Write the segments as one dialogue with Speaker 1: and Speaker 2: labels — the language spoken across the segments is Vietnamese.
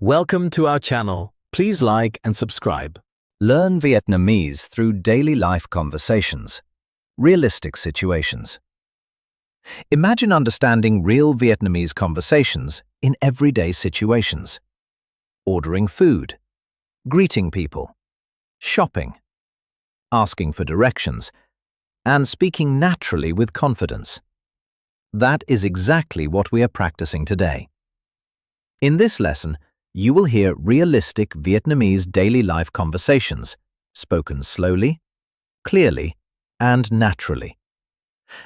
Speaker 1: Welcome to our channel. Please like and subscribe.
Speaker 2: Learn Vietnamese through daily life conversations. Realistic situations. Imagine understanding real Vietnamese conversations in everyday situations. Ordering food, greeting people, shopping, asking for directions, and speaking naturally with confidence. That is exactly what we are practicing today. In this lesson, you will hear realistic Vietnamese daily life conversations, spoken slowly, clearly, and naturally.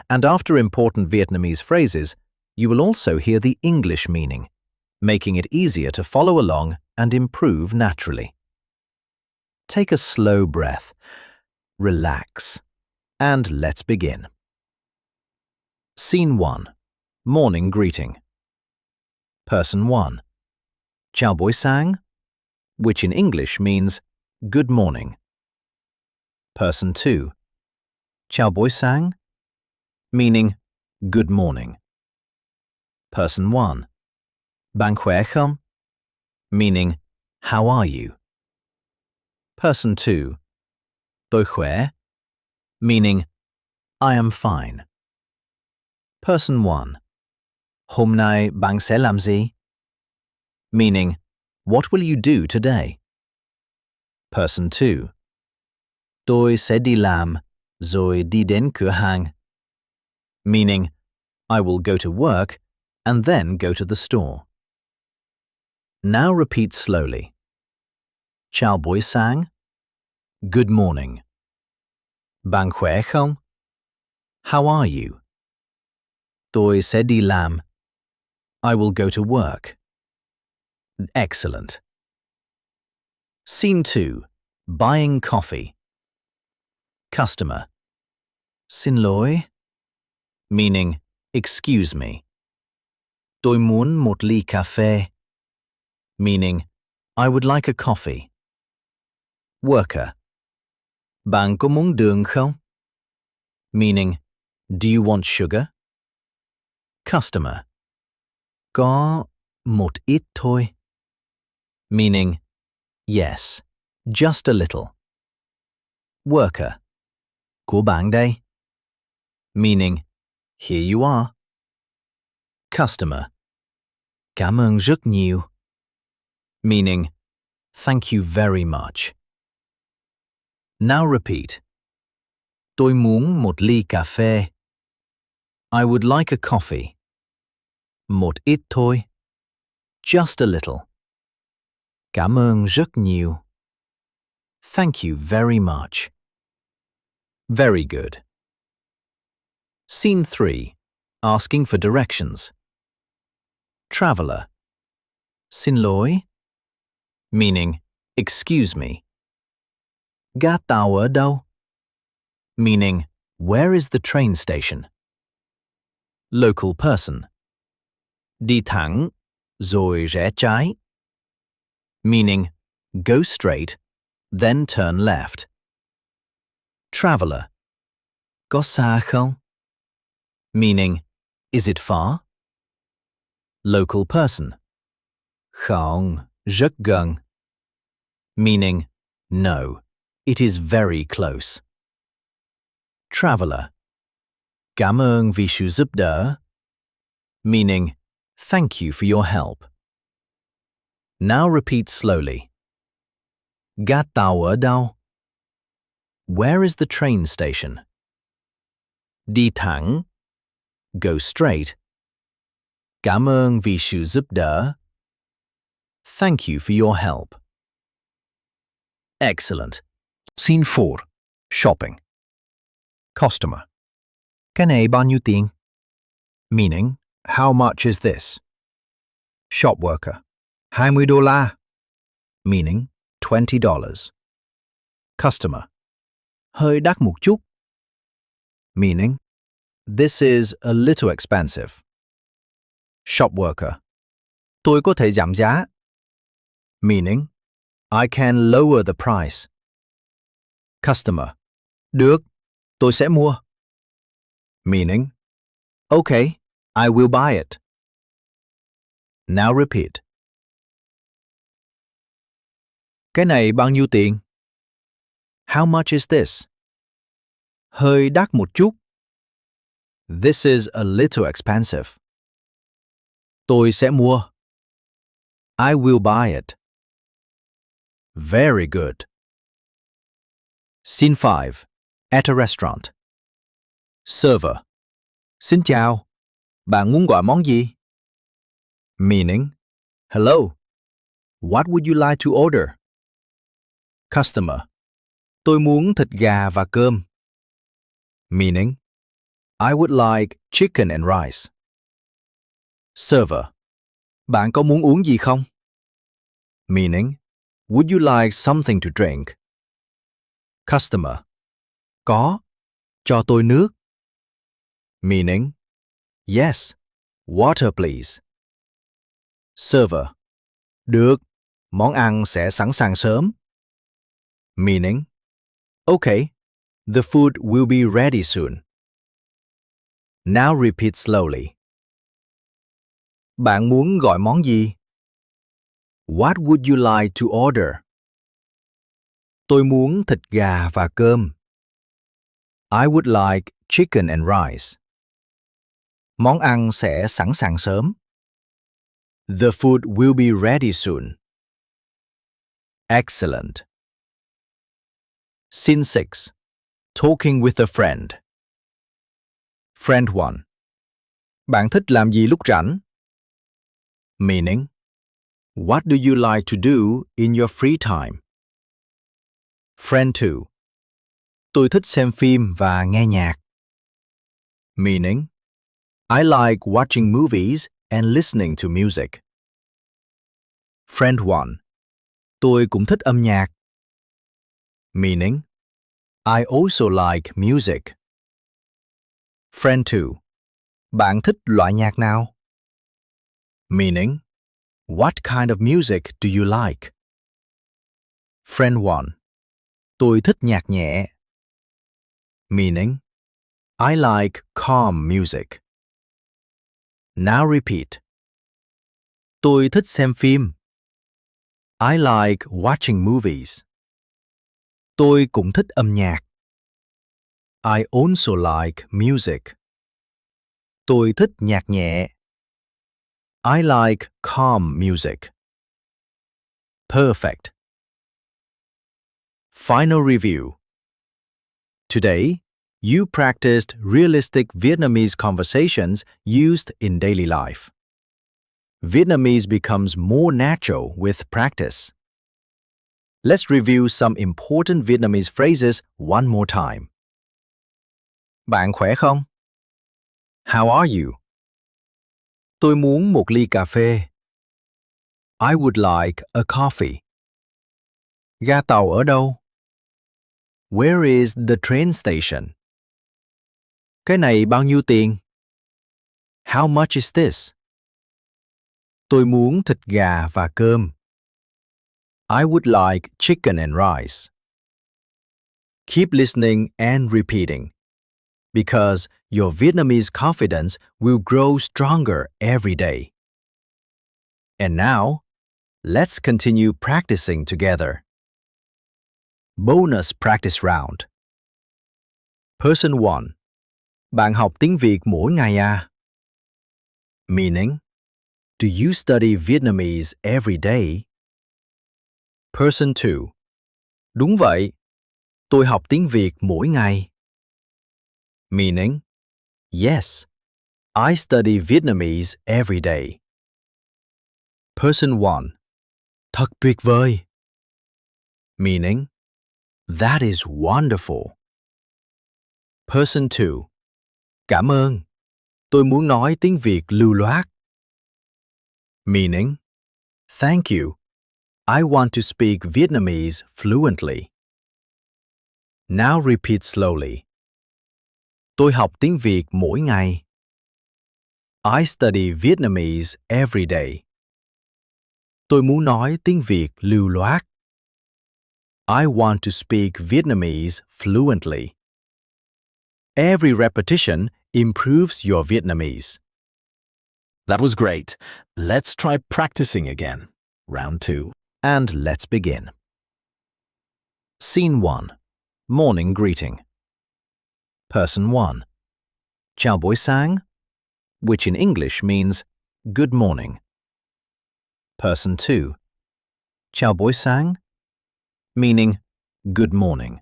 Speaker 2: And after important Vietnamese phrases, you will also hear the English meaning, making it easier to follow along and improve naturally. Take a slow breath, relax, and let's begin. Scene 1. Morning greeting. Person 1. Chào buổi sáng, which in English means good morning. Person 2. Chào buổi sáng, meaning good morning. Person 1. Bạn khỏe không? Meaning how are you? Person 2. Tôi khỏe, meaning I am fine. Person 1. Hôm nay bạn sẽ làm gì? Meaning, what will you do today? Person 2. Tôi sẽ đi làm, rồi đi đến cửa hàng. Meaning, I will go to work and then go to the store. Now repeat slowly. Chào buổi sáng. Good morning. Bạn khỏe không? How are you? Tôi sẽ đi làm. I will go to work. Excellent. Scene 2. Buying coffee. Customer. Xin lỗi, meaning excuse me. Tôi muốn một ly cà phê, meaning I would like a coffee. Worker. Bạn có muốn đường không? Meaning, do you want sugar? Customer. Có một ít thôi. Meaning, yes, just a little. Worker. Của bạn đây. Meaning, here you are. Customer. Cảm ơn rất nhiều. Meaning, thank you very much. Now repeat. Tôi muốn một ly cà phê. I would like a coffee. Một ít thôi. Just a little. Cảm ơn rất nhiều. Thank you very much. Very good. Scene 3. Asking for directions. Traveller. Xin lỗi, meaning excuse me. Ga tàu ở đâu? Meaning where is the train station? Local person. Đi thẳng, rồi rẽ trái. Meaning go straight, then turn left. Traveller. Có xa không? Meaning, is it far? Local person. Không, rất gần. Meaning, no, it is very close. Traveller. Cảm ơn vì sự giúp đỡ. Meaning, thank you for your help. Now repeat slowly. Ga tàu ở đâu? Where is the train station? Đi thẳng. Go straight. Cảm ơn vì sự giúp đỡ. Thank you for your help. Excellent.
Speaker 3: Scene 4. Shopping. Customer. Cái này bao nhiêu tiền? Meaning, how much is this? Shop worker. $20. Meaning, $20. Customer. Hơi đắt một chút. Meaning, this is a little expensive. Shop worker. Tôi có thể giảm giá. Meaning, I can lower the price. Customer. Được, tôi sẽ mua. Meaning, okay, I will buy it. Now repeat. Cái này bao nhiêu tiền? How much is this? Hơi đắt một chút. This is a little expensive. Tôi sẽ mua. I will buy it. Very good. Scene 5. At a restaurant. Server. Xin chào. Bạn muốn gọi món gì? Meaning, hello. What would you like to order? Customer. Tôi muốn thịt gà và cơm. Meaning, I would like chicken and rice. Server. Bạn có muốn uống gì không? Meaning, would you like something to drink? Customer. Có. Cho tôi nước. Meaning, yes. Water please. Server. Được. Món ăn sẽ sẵn sàng sớm. Meaning, okay. The food will be ready soon. Now repeat slowly. Bạn muốn gọi món gì? What would you like to order? Tôi muốn thịt gà và cơm. I would like chicken and rice. Món ăn sẽ sẵn sàng sớm. The food will be ready soon. Excellent. Scene 6. Talking with a friend. Friend 1. Bạn thích làm gì lúc rảnh? Meaning, what do you like to do in your free time? Friend 2. Tôi thích xem phim và nghe nhạc. Meaning, I like watching movies and listening to music. Friend 1. Tôi cũng thích âm nhạc. Meaning, I also like music. Friend 2. Bạn thích loại nhạc nào? Meaning, what kind of music do you like? Friend 1. Tôi thích nhạc nhẹ. Meaning, I like calm music. Now repeat. Tôi thích xem phim. I like watching movies. Tôi cũng thích âm nhạc. I also like music. Tôi thích nhạc nhẹ. I like calm music. Perfect. Final review. Today, you practiced realistic Vietnamese conversations used in daily life. Vietnamese becomes more natural with practice. Let's review some important Vietnamese phrases one more time. Bạn khỏe không? How are you? Tôi muốn một ly cà phê. I would like a coffee. Ga tàu ở đâu? Where is the train station? Cái này bao nhiêu tiền? How much is this? Tôi muốn thịt gà và cơm. I would like chicken and rice. Keep listening and repeating, because your Vietnamese confidence will grow stronger every day. And now, let's continue practicing together. Bonus practice round. Person 1. Bạn học tiếng Việt mỗi ngày à? Meaning, do you study Vietnamese every day? Person 2. Đúng vậy. Tôi học tiếng Việt mỗi ngày. Meaning, yes, I study Vietnamese every day. Person 1. Thật tuyệt vời. Meaning, that is wonderful. Person 2. Cảm ơn. Tôi muốn nói tiếng Việt lưu loát. Meaning, thank you. I want to speak Vietnamese fluently. Now repeat slowly. Tôi học tiếng Việt mỗi ngày. I study Vietnamese every day. Tôi muốn nói tiếng Việt lưu loát. I want to speak Vietnamese fluently. Every repetition improves your Vietnamese.
Speaker 1: That was great. Let's try practicing again. Round 2.
Speaker 2: And let's begin. Scene 1. Morning greeting. Person 1. Chào buổi sáng, which in English means good morning. Person 2. Chào buổi sáng, meaning good morning.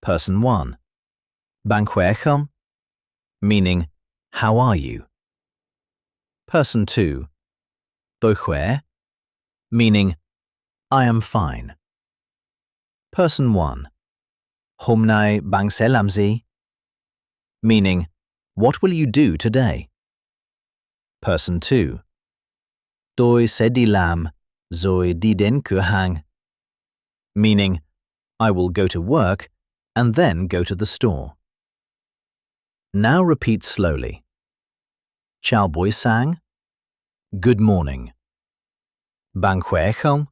Speaker 2: Person 1. Bạn khỏe không? Meaning how are you? Person 2. Tôi khỏe, meaning I am fine. Person 1. Hôm nay bạn sẽ làm gì? Meaning, what will you do today? Person 2. Tôi sẽ đi làm, rồi đi đến cửa hàng. Meaning, I will go to work and then go to the store. Now repeat slowly. Chào buổi sáng. Good morning. Bạn khỏe không?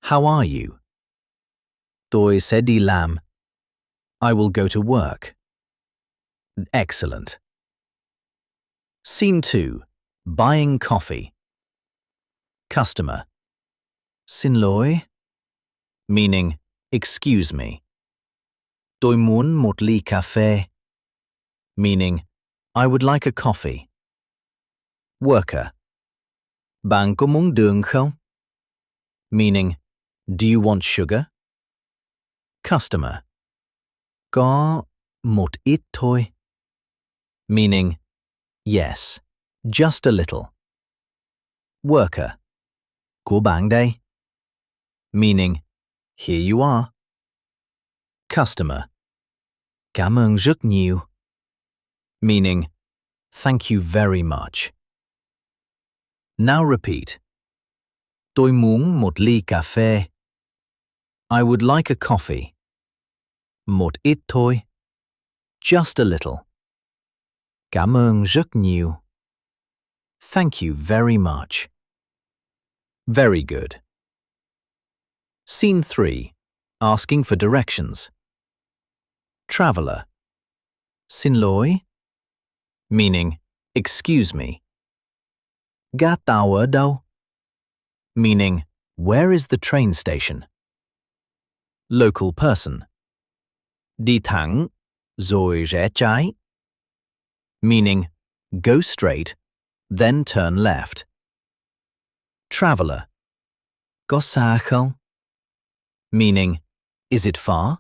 Speaker 2: How are you? Tôi sẽ đi làm. I will go to work. Excellent. Scene 2. Buying coffee. Customer. Xin lỗi. Meaning, excuse me. Tôi muốn một ly cà phê. Meaning, I would like a coffee. Worker. Bạn có muốn đường không? Meaning, do you want sugar? Customer. Có một ít thôi. Meaning, yes, just a little. Worker. Của bạn đây. Meaning, here you are. Customer. Cảm ơn rất nhiều. Meaning, thank you very much. Now repeat. Tôi muốn một ly cà phê. I would like a coffee. Một ít thôi. Just a little. Cảm ơn rất nhiều. Thank you very much. Very good. Scene 3. Asking for directions. Traveler. Xin lỗi. Meaning, excuse me. Ga tàu ở đâu? Meaning, where is the train station? Local person. Đi thẳng, rồi rẽ trái. Meaning, go straight, then turn left. Traveler. Có xa không? Meaning, is it far?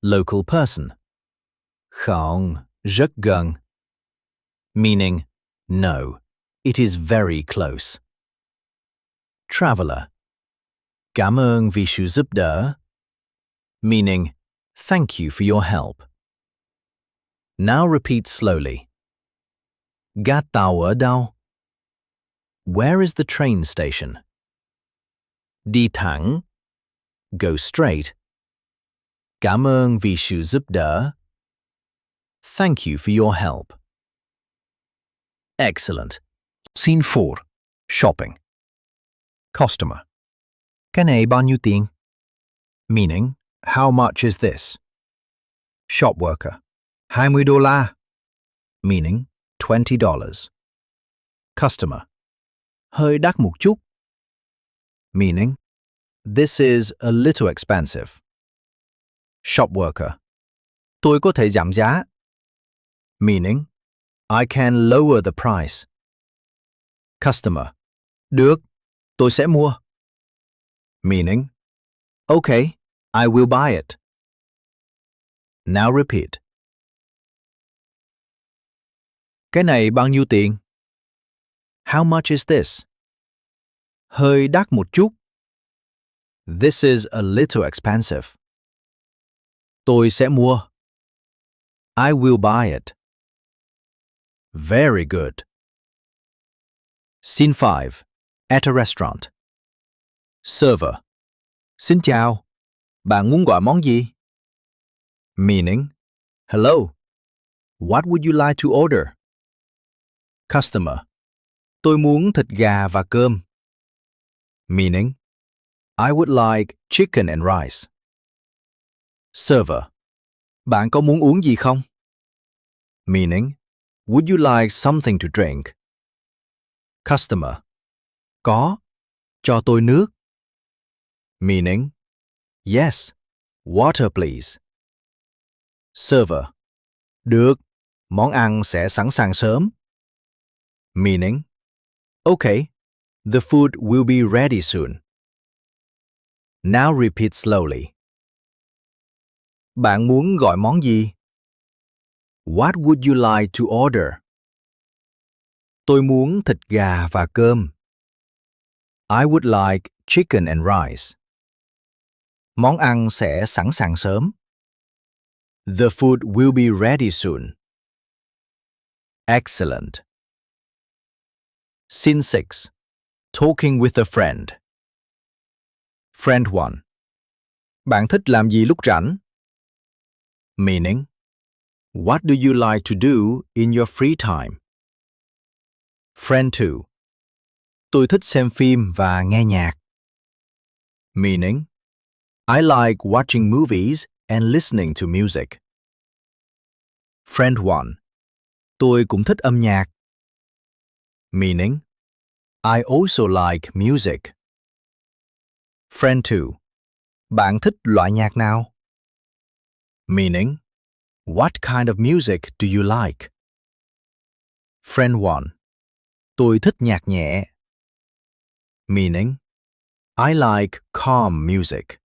Speaker 2: Local person. Không, rất gần. Meaning, no, it is very close. Traveler. Cảm ơn vì sự giúp đỡ. Meaning, thank you for your help. Now repeat slowly. Ga tàu ở đâu? Where is the train station? Đi thẳng. Go straight. Cảm ơn vì sự giúp đỡ. Thank you for your help. Excellent.
Speaker 3: Scene 4. Shopping. Customer. Cái này bao nhiêu tiền? Meaning, how much is this? Shop worker. $20. Meaning, $20. Customer. Hơi đắt một chút. Meaning, this is a little expensive. Shop worker. Tôi có thể giảm giá. Meaning, I can lower the price. Customer. Được, tôi sẽ mua. Meaning, okay, I will buy it. Now repeat. Cái này bao nhiêu tiền? How much is this? Hơi đắt một chút. This is a little expensive. Tôi sẽ mua. I will buy it. Very good. Scene 5. At a restaurant. Server. Xin chào. Bạn muốn gọi món gì? Meaning, hello. What would you like to order? Customer. Tôi muốn thịt gà và cơm. Meaning, I would like chicken and rice. Server. Bạn có muốn uống gì không? Meaning, would you like something to drink? Customer. Có. Cho tôi nước. Meaning, Yes. Water please. Server. Được. Món ăn sẽ sẵn sàng sớm. Meaning, okay, the food will be ready soon. Now repeat slowly. Bạn muốn gọi món gì? What would you like to order? Tôi muốn thịt gà và cơm. I would like chicken and rice. Món ăn sẽ sẵn sàng sớm. The food will be ready soon. Excellent. Scene 6. Talking with a friend. Friend 1. Bạn thích làm gì lúc rảnh? Meaning, what do you like to do in your free time? Friend 2. Tôi thích xem phim và nghe nhạc. Meaning, I like watching movies and listening to music. Friend 1. Tôi cũng thích âm nhạc. Meaning, I also like music. Friend 2. Bạn thích loại nhạc nào? Meaning, what kind of music do you like? Friend 1. Tôi thích nhạc nhẹ. Meaning, I like calm music.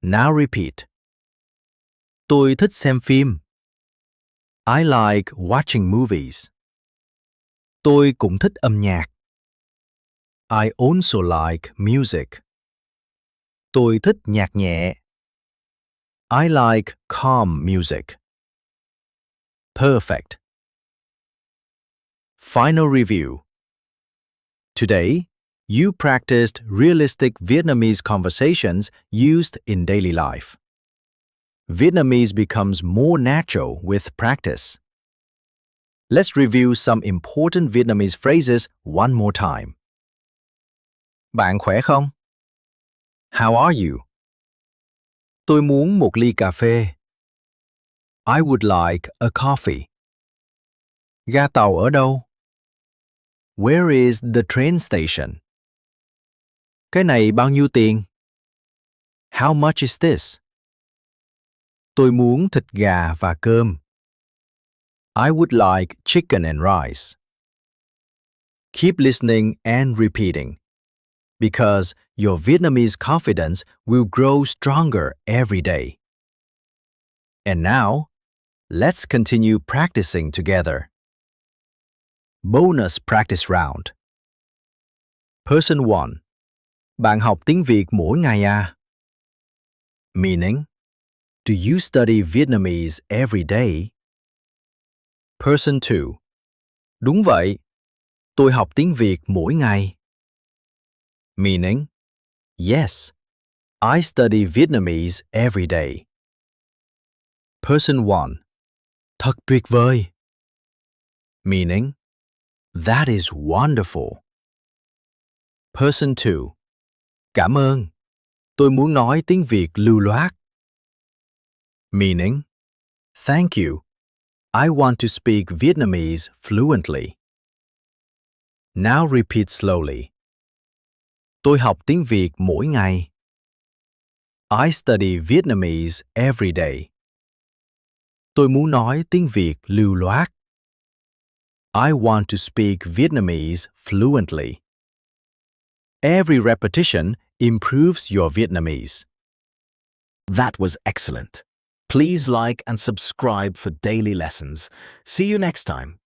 Speaker 3: Now repeat. Tôi thích xem phim. I like watching movies. Tôi cũng thích âm nhạc. I also like music. Tôi thích nhạc nhẹ. I like calm music. Perfect. Final review. Today, you practiced realistic Vietnamese conversations used in daily life. Vietnamese becomes more natural with practice. Let's review some important Vietnamese phrases one more time. Bạn khỏe không? How are you? Tôi muốn một ly cà phê. I would like a coffee. Ga tàu ở đâu? Where is the train station? Cái này bao nhiêu tiền? How much is this? Tôi muốn thịt gà và cơm. I would like chicken and rice. Keep listening and repeating, because your Vietnamese confidence will grow stronger every day. And now, let's continue practicing together. Bonus practice round. Person 1. Bạn học tiếng Việt mỗi ngày à? Meaning, do you study Vietnamese every day? Person 2. Đúng vậy. Tôi học tiếng Việt mỗi ngày. Meaning, yes, I study Vietnamese every day. Person 1. Thật tuyệt vời. Meaning, that is wonderful. Person 2. Cảm ơn. Tôi muốn nói tiếng Việt lưu loát. Meaning, thank you. I want to speak Vietnamese fluently. Now repeat slowly. Tôi học tiếng Việt mỗi ngày. I study Vietnamese every day. Tôi muốn nói tiếng Việt lưu loát. I want to speak Vietnamese fluently. Every repetition improves your Vietnamese.
Speaker 1: That was excellent. Please like and subscribe for daily lessons. See you next time.